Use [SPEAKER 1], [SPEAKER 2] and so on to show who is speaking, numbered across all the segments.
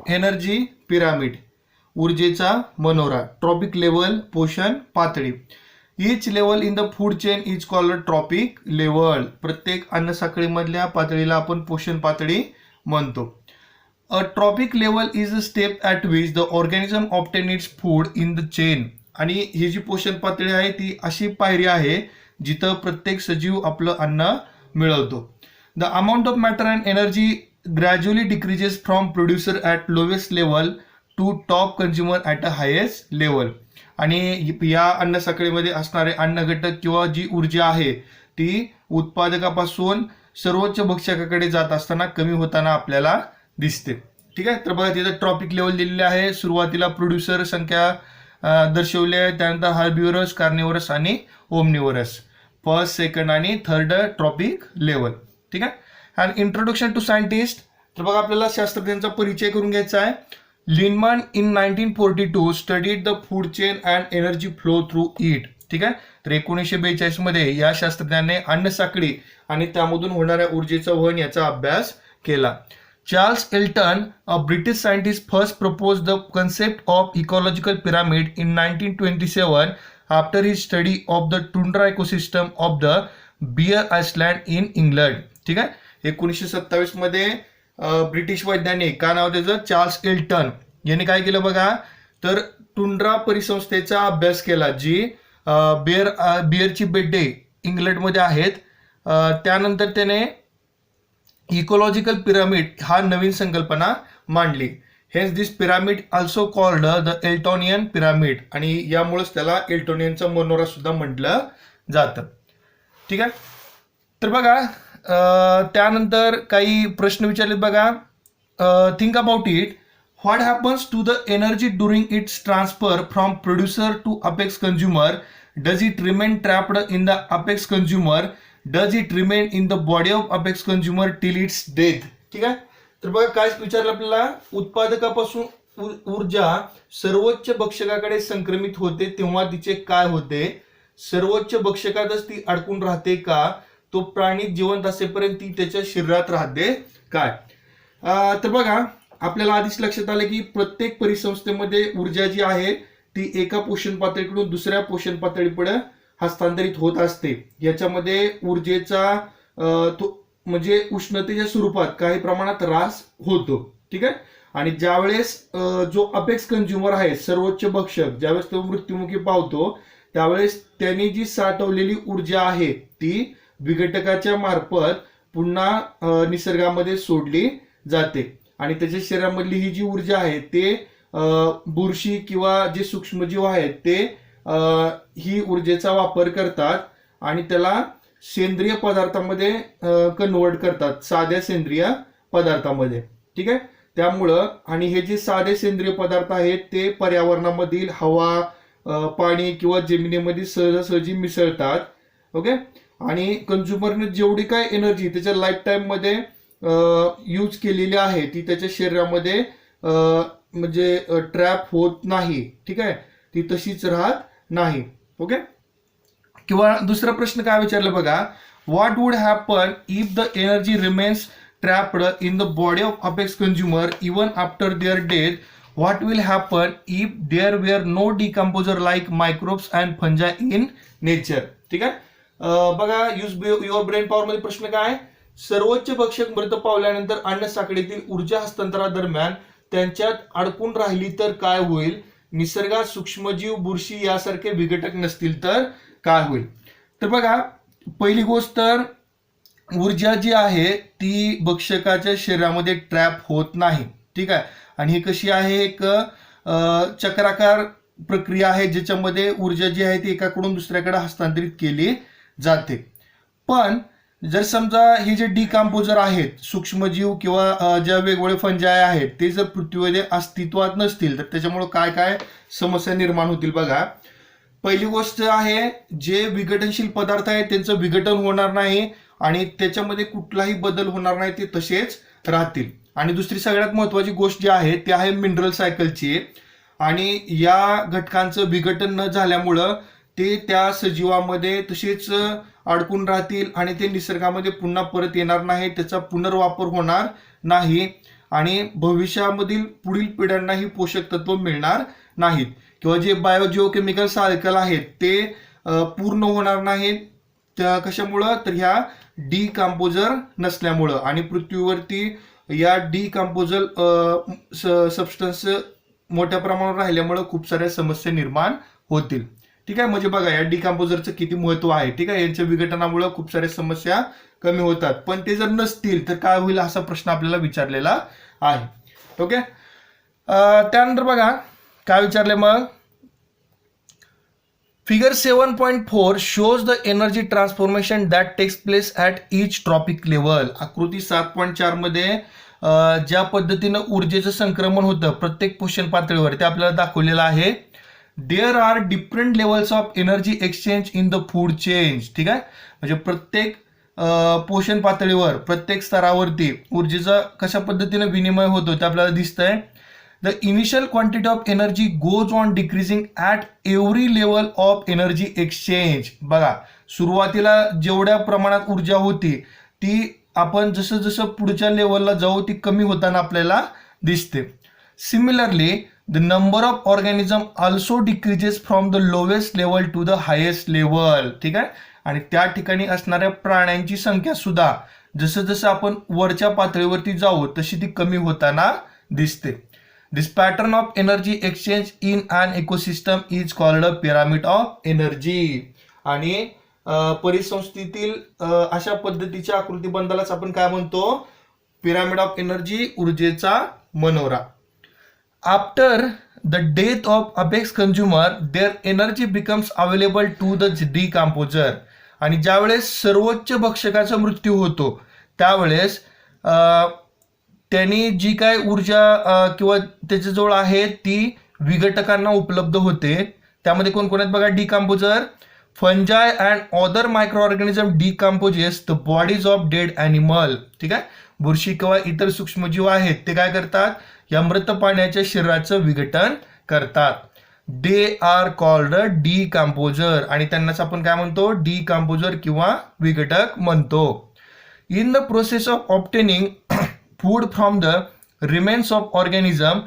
[SPEAKER 1] Energy pyramid, ऊर्जेचा मनोरा, tropic level, पोषण पातळी. Each level in the food chain is called trophic level. प्रत्येक अन्न साखळीमधल्या पातळीला आपण पोषण पातळी म्हणतो. A trophic level is a step at which the organism obtain its food in the chain. आणि ही जी पोषण पातळी आहे ती अशी पायरी आहे जिथं प्रत्येक सजीव आपलं अन्न मिळवतो. The amount of matter and energy gradually decreases from producer at lowest level to top consumer at a highest level. आणि या अन्न साखळीमध्ये असणारे अन्न घटक किंवा जी ऊर्जा आहे ती उत्पादकापासून सर्वोच्च भक्षकाकडे जात असताना कमी होताना आपल्याला दिसते. ठीक आहे. तर बघा तिथं ट्रॉपिक लेवल दिलेले आहे. सुरुवातीला प्रोड्युसर संख्या दर्शवली आहे, त्यानंतर हार्बिवरस, कार्निवरस आणि ओमनिवरस, फर्स्ट, सेकंड आणि थर्ड ट्रॉपिक लेवल. ठीक आहे. And introduction to scientist. तर बघा आपल्याला शास्त्रज्ञांचा परिचय करून घ्यायचा आहे. Lindeman in 1942 studied the food chain and energy flow through it. ठीक आहे. तर 1942 मध्ये या शास्त्रज्ञाने अन्न साखळी आणि त्यामधून होणाऱ्या ऊर्जेचा वहन याचा अभ्यास केला. Charles Elton, a British scientist, first proposed the concept of ecological pyramid in 1927 after his study of the tundra ecosystem of the Bear Island in England. ठीक आहे. 1927 मध्ये ब्रिटिश वैज्ञानिक, काय नाव त्याचं, चार्ल्स एल्टन यांनी काय केलं बघा, तर टुंड्रा परिसंस्थेचा अभ्यास केला जी बिअरची बेटे इंग्लंडमध्ये आहेत. त्यानंतर त्याने इकोलॉजिकल पिरामिड हा नवीन संकल्पना मांडली. Hence this pyramid also called the Eltonian pyramid. आणि यामुळेच त्याला एल्टोनियनचा मनोरा सुद्धा म्हटलं जातं. ठीक आहे. तर बघा त्यानंतर काही प्रश्न विचारलेत बघा. Think about it. What happens to the energy during its transfer from producer to apex consumer? Does it remain trapped in the apex consumer? Does it remain in the body of apex consumer till its death? ठीक आहे. तर बघा काय विचारलं आपल्याला, उत्पादकापासून ऊर्जा सर्वोच्च भक्षकाकडे संक्रमित होते तेव्हा तिचे काय होते? सर्वोच्च भक्षकातच ती अडकून राहते का? तो प्राणी जिवंत असेपर्यंत ती त्याच्या शरीरात राहते काय? तर बघा आपल्याला आधीच लक्षात आलं की प्रत्येक परिसंस्थेमध्ये ऊर्जा जी आहे ती एका पोषण पातळीकडून दुसऱ्या पोषण पातळीकडे हस्तांतरित होत असते. याच्यामध्ये ऊर्जेचा म्हणजे उष्णतेच्या स्वरूपात काही प्रमाणात ऱ्हास होतो. ठीक आहे. आणि ज्यावेळेस जो अपेक्स कंझ्युमर आहे, सर्वोच्च भक्षक, ज्यावेळेस तो मृत्युमुखी पावतो त्यावेळेस त्यांनी जी साठवलेली ऊर्जा आहे ती विघटकाच्या मार्फत पुन्हा निसर्गामध्ये सोडली जाते. आणि त्याच्या शरीरामधली ही जी ऊर्जा आहे ते बुरशी किंवा जे सूक्ष्मजीव आहेत ते ही ऊर्जेचा वापर करतात आणि त्याला सेंद्रिय पदार्थामध्ये कन्वर्ट करतात, साध्या सेंद्रिय पदार्थामध्ये. ठीक आहे. त्यामुळं आणि हे जे साधे सेंद्रिय पदार्थ आहेत ते पर्यावरणामधील हवा, पाणी किंवा जमिनीमध्ये सहजासहजी मिसळतात. ओके. आणि कंझ्युमरने जेवढी काय एनर्जी त्याच्या लाईफ टाईम मध्ये यूज केलेली आहे ती त्याच्या शरीरामध्ये म्हणजे ट्रॅप होत नाही. ठीक आहे. ती तशीच राहत नाही. ओके. किंवा दुसरा प्रश्न काय विचारलं बघा, what would happen if the energy remains trapped in the body of apex consumer even after their death? What will happen if there were no decomposer like microbes and fungi in nature? ठीक आहे. बघा use your brain power मध्ये प्रश्न काय, सर्वोच्च भक्षक मृत पावल्यानंतर अन्न साखळीतील ऊर्जा हस्तांतरादरम्यान त्यांच्यात अडकून राहिली तर काय होईल? निसर्गात सूक्ष्मजीव, बुरशी यासारखे विघटक नसतील तर काय होईल? तर बघा पहिली गोष्ट तर ऊर्जा जी आहे ती भक्षकाच्या शरीरामध्ये ट्रॅप होत नाही. ठीक आहे. आणि ही कशी आहे, एक चक्राकार प्रक्रिया आहे ज्याच्यामध्ये ऊर्जा जी आहे ती एकाकडून दुसऱ्याकडे हस्तांतरित केली जाते. पण जर समजा हे जे डिकम्पोजर आहेत, सूक्ष्मजीव किंवा ज्या वेगवेगळे फंजाय आहेत ते जर पृथ्वीमध्ये अस्तित्वात नसतील तर त्याच्यामुळे काय काय समस्या निर्माण होतील बघा. पहिली गोष्ट आहे, जे विघटनशील पदार्थ आहेत त्यांचं विघटन होणार नाही आणि त्याच्यामध्ये कुठलाही बदल होणार नाही, ते तसेच राहतील. आणि दुसरी सगळ्यात महत्वाची गोष्ट जी आहे ती आहे मिनरल सायकलची. आणि या घटकांचं विघटन न झाल्यामुळं ते त्या सजीवामध्ये तसेच अडकून राहतील आणि ते निसर्गामध्ये पुन्हा परत येणार नाही, त्याचा पुनर्वापर होणार नाही. आणि भविष्यामधील पुढील पिढ्यांना ही पोषक तत्व मिळणार नाहीत किंवा जे बायोजिओकेमिकल सायकल आहेत ते पूर्ण होणार नाहीत. त्या कशामुळं तर ह्या डिकम्पोजर नसल्यामुळं आणि पृथ्वीवरती या डिकम्पोजल सबस्टन्स मोठ्या प्रमाणावर राहिल्यामुळं खूप साऱ्या समस्या निर्माण होतील. ठीक आहे, म्हणजे बघा या डिकम्पोजरचं किती महत्व आहे. ठीक आहे, यांच्या विघटनामुळे खूप साऱ्या समस्या कमी होतात. पण ते जर नसतील तर काय होईल असा प्रश्न आपल्याला विचारलेला आहे. ओके, त्यानंतर बघा काय विचारले मग. Figure 7.4 shows the energy transformation that takes place at each tropic level. आकृती 7.4 मध्ये ज्या पद्धतीनं ऊर्जेचं संक्रमण होतं प्रत्येक पोषण पातळीवर ते आपल्याला दाखवलेलं आहे. There are different levels of energy exchange in the food chain. ठीक आहे, म्हणजे प्रत्येक पोषण पातळीवर प्रत्येक स्तरावरती ऊर्जेचा कशा पद्धतीने विनिमय होतो ते आपल्याला दिसतंय. The initial quantity of energy goes on decreasing at every level of energy exchange. बघा सुरुवातीला जेवढ्या प्रमाणात ऊर्जा होती ती आपण जसं जसं पुढच्या लेवलला जाऊ ती कमी होताना आपल्याला दिसते. Similarly the number of organism also decreases from the lowest level to the highest level. ठीक आहे, आणि त्या ठिकाणी असणाऱ्या प्राण्यांची संख्या सुद्धा जसं जसं आपण वरच्या पातळीवरती जाऊ तशी ती कमी होताना दिसते. This pattern of energy exchange in an ecosystem is called a pyramid of energy. आणि परिसंस्थेतील अशा पद्धतीच्या आकृतिबंधालाच आपण काय म्हणतो, पिरामिड ऑफ एनर्जी, ऊर्जेचा मनोरा. After the death of apex consumer their energy becomes available to the decomposer. आणि ज्यावेळेस सर्वोच्च भक्षकाचा मृत्यू होतो त्यावेळेस त्यांनी जी काय ऊर्जा किंवा त्याच्याजवळ आहे ती विघटकांना उपलब्ध होते. त्यामध्ये कोण कोण आहेत बघा. Decomposer, फंजाय and other micro organism decomposes the bodies of dead animal. ठीक आहे, बुरशी किंवा इतर सूक्ष्मजीव आहेत ते काय करतात, या मृत प्राण्याच्या शरीराचं विघटन करतात. दे आर कॉल्ड डिकम्पोजर आणि त्यांनाच आपण काय म्हणतो, डिकम्पोजर किंवा विघटक म्हणतो. In the process of obtaining food from the remains of organism,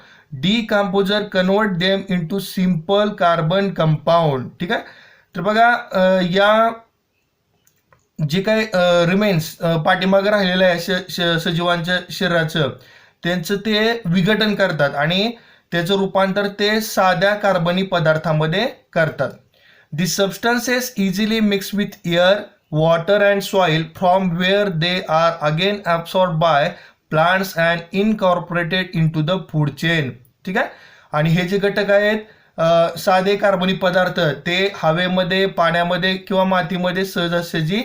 [SPEAKER 1] decomposer convert them into simple carbon compound. ठीक आहे, तर बघा या जे काही रिमेन्स पाठीमागे राहिलेलं आहे सजीवांच्या शरीराचं त्यांचं ते विघटन करतात आणि त्याचं रूपांतर ते साध्या कार्बनी पदार्थामध्ये करतात. These substances easily mix with air, water and soil from where they are again absorbed by plants and incorporated into the food chain. ठीक आहे, आणि हे जे घटक आहेत साधे कार्बनी पदार्थ ते हवेमध्ये, पाण्यामध्ये किंवा मातीमध्ये सहजासहजी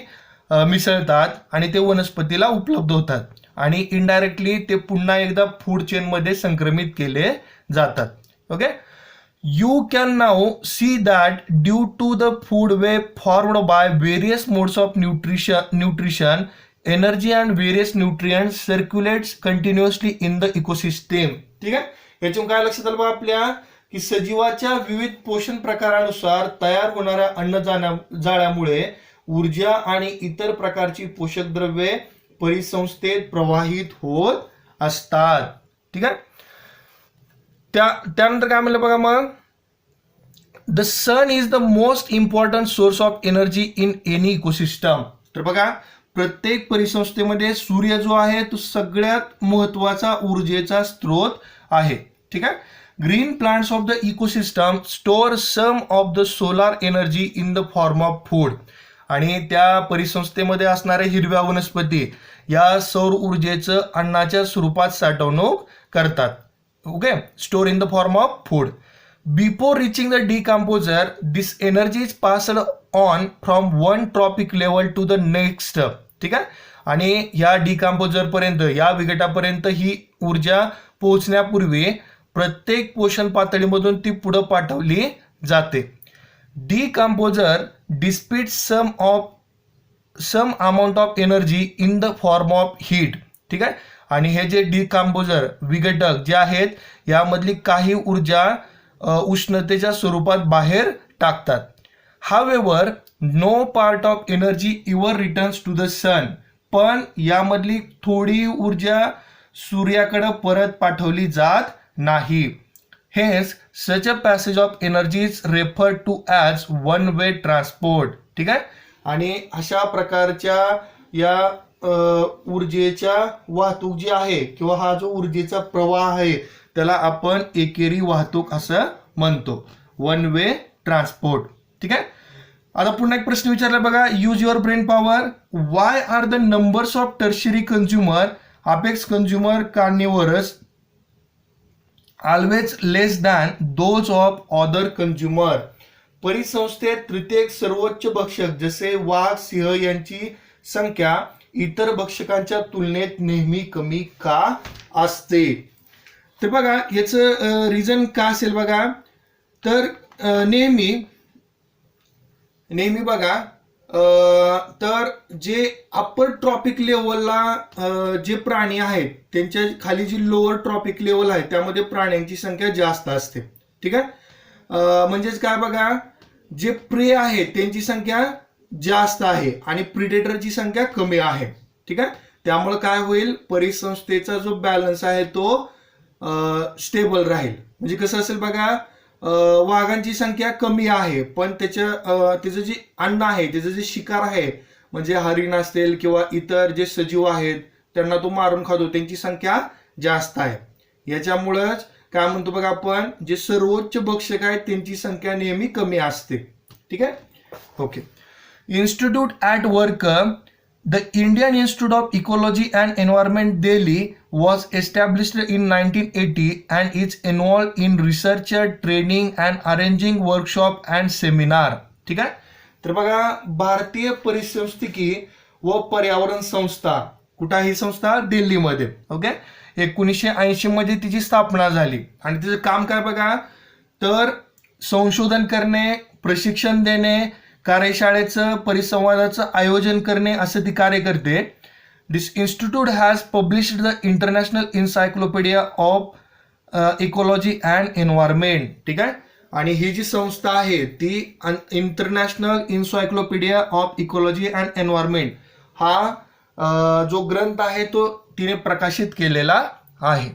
[SPEAKER 1] मिसळतात आणि ते वनस्पतीला उपलब्ध होतात आणि इनडायरेक्टली ते पुन्हा एकदा फूड चेनमध्ये संक्रमित केले जातात. Okay, you can now see that due to the food web formed by various modes of nutrition energy and various nutrients circulates continuously in the ecosystem. ठीक आहे, याच्यातून काय लक्षात आलं बघा आपल्या की सजीवाच्या विविध पोषण प्रकारानुसार तयार होणाऱ्या अन्नजाळ्यामुळे ऊर्जा आणि इतर प्रकारची पोषक द्रव्ये परिसंस्थेत प्रवाहित होत असतात. ठीक आहे, त्यानंतर काय म्हणलं बघा मग. The sun is the most important source of energy in any ecosystem. तर बघा प्रत्येक परिसंस्थेमध्ये सूर्य जो आहे तो सगळ्यात महत्वाचा ऊर्जेचा स्रोत आहे. ठीक आहे, green plants of the ecosystem store some of the solar energy in the form of food. आणि त्या परिसंस्थेमध्ये असणाऱ्या हिरव्या वनस्पती या सौर ऊर्जेचं अन्नाच्या स्वरूपात साठवणूक करतात. Okay, store in the form of food. Before reaching the decomposer this energy is passed on from one trophic level to the next. ठीक आहे, आणि ह्या डिकम्पोजर पर्यंत, या विघटापर्यंत ही ऊर्जा पोहोचण्यापूर्वी प्रत्येक पोषण पातळीमधून ती पुढे पाठवली जाते. Decomposer dissipate some amount of energy in the form of heat. ठीक आहे, आणि हे जे डिकम्पोजर विघटक जे आहेत यामधली काही ऊर्जा उष्णतेच्या स्वरूपात बाहेर टाकतात. However no part of energy ever returns to the sun. पण यामधली थोडी ऊर्जा सूर्याकडे परत पाठवली जात नाही. Hence such a passage of energy is refer to as one way transport. ठीक आहे. आणि अशा प्रकारच्या या ऊर्जेच्या वाहतूक जी आहे किंवा हा जो ऊर्जेचा प्रवाह आहे त्याला आपण एकेरी वाहतूक असं म्हणतो, वन वे ट्रान्सपोर्ट. ठीक आहे. आता पुन्हा एक प्रश्न विचारला बघा, use your brain power. Why are the numbers of tertiary consumer apex consumer carnivores always less than those of other consumer. परिसंस्थेत तृतीयक सर्वोच्च भक्षक जसे वाघ, सिंह यांची संख्या इतर भक्षकांच्या तुलनेत नेहमी कमी का असते. तर बघा याचं रिझन का असेल बघा, तर नेहमी बघा तर जे अप्पर ट्रॉपिक लेवलला जे प्राणी आहेत त्यांच्या खाली जी लोअर ट्रॉपिक लेवल आहे त्यामध्ये प्राण्यांची संख्या जास्त असते. ठीक आहे. म्हणजेच काय बघा, जे प्रे आहेत त्यांची संख्या जास्त आहे आणि प्रिडेटरची संख्या कमी आहे. ठीक आहे. त्यामुळे काय होईल, परिसंस्थेचा जो बॅलन्स आहे तो स्टेबल राहील. म्हणजे कसं असेल बघा, वाघांची संख्या कमी आहे पण त्याचं जे अन्न आहे, त्याचं जे शिकार आहे म्हणजे हरिण असेल किंवा इतर जे सजीव आहेत त्यांना तो मारून खातो, त्यांची संख्या जास्त आहे. याच्यामुळंच काय म्हणतो बघा आपण, जे सर्वोच्च भक्षक आहेत त्यांची संख्या नेहमी कमी असते. ठीक आहे. Okay. Institute at work. The Indian Institute of Ecology and Environment, Delhi was established in 1980 and is involved in research, training and arranging workshop and seminar. ठीक आहे. तर बघा, भारतीय परिसंस्थिकी व पर्यावरण संस्था, कुठं ही संस्था? दिल्लीमध्ये. ओके. 1980 मध्ये तिची स्थापना झाली आणि तिचं काम काय बघा, तर संशोधन करणे, प्रशिक्षण देणे, कार्यशाळेचं परिसंवादाचं आयोजन करणे असं ती कार्य करते. This institute has published the international encyclopedia of ecology and environment. ठीक आहे. आणि ही जी संस्था आहे ती international encyclopedia of ecology and environment हा जो ग्रंथ आहे तो तिने प्रकाशित केलेला आहे.